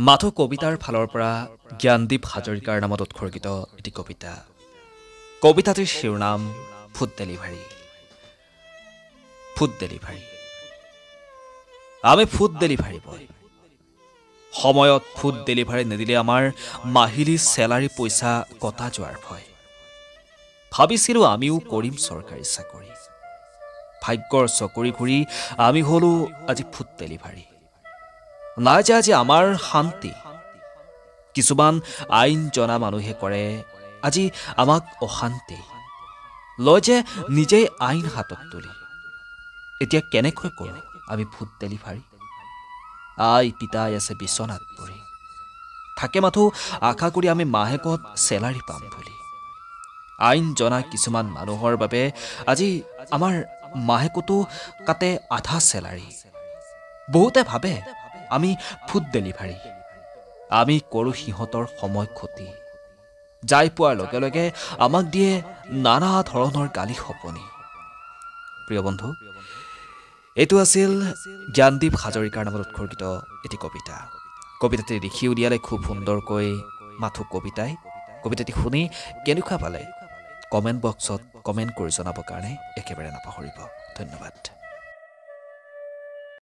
মাথো কবিতাৰ ফালৰ পৰা জ্ঞানদীপ হাজৰিকাৰ নামত উৎসৰ্গিত এটি কবিতা। কবিতাটিৰ শিৰোনাম ফুড ডেলিভাৰী। Food delivery. আমি ফুড ডেলিভাৰী বয়। সময়ত ফুড ডেলিভাৰী নিদিলে আমাৰ মাহিলী চেলাৰী পইচা কটা যোৱাৰ ভয়। ভাবিছিলোঁ আমিও কৰিম চৰকাৰী চাকৰি। ভাগ্যৰ চকৰি ঘূৰি আমি হলো আজি ফুড ডেলিভাৰী। নাই যে আজি আমাৰ শান্তি। কিছুমান আইন জনা মানুহে কৰে আজি আমাক অশান্তি। লয় যে নিজেই আইন হাতত তুলি। এতিয়া কেনেকৈ কৰোঁ আমি ফুড ডেলিভাৰী? আই পিতাই আছে বিচনাত পৰি। থাকে মাথো আশা কৰি আমি মাহেকত চেলাৰী পাম বুলি। আইন জনা কিছুমান মানুহৰ বাবে আজি আমাৰ মাহেকতো কাটে আধা চেলাৰী। বহুতে ভাবে আমি ফুড ডেলিভাৰী। আমি কৰোঁ সিহঁতৰ সময় ক্ষতি। যাই পোৱাৰ লগে লগে আমাক দিয়ে নানা ধৰণৰ গালি সপনি। প্ৰিয় বন্ধু, এইটো আছিল জ্ঞানদীপ হাজৰিকাৰ নামত উৎসৰ্গিত এটি কবিতা। কবিতাটি লিখি উলিয়ালে খুব সুন্দৰকৈ মাথো কবিতাই। কবিতাটি শুনি কেনেকুৱা পালে কমেণ্ট বক্সত কমেণ্ট কৰি জনাবৰ কাৰণে একেবাৰে নাপাহৰিব। ধন্যবাদ।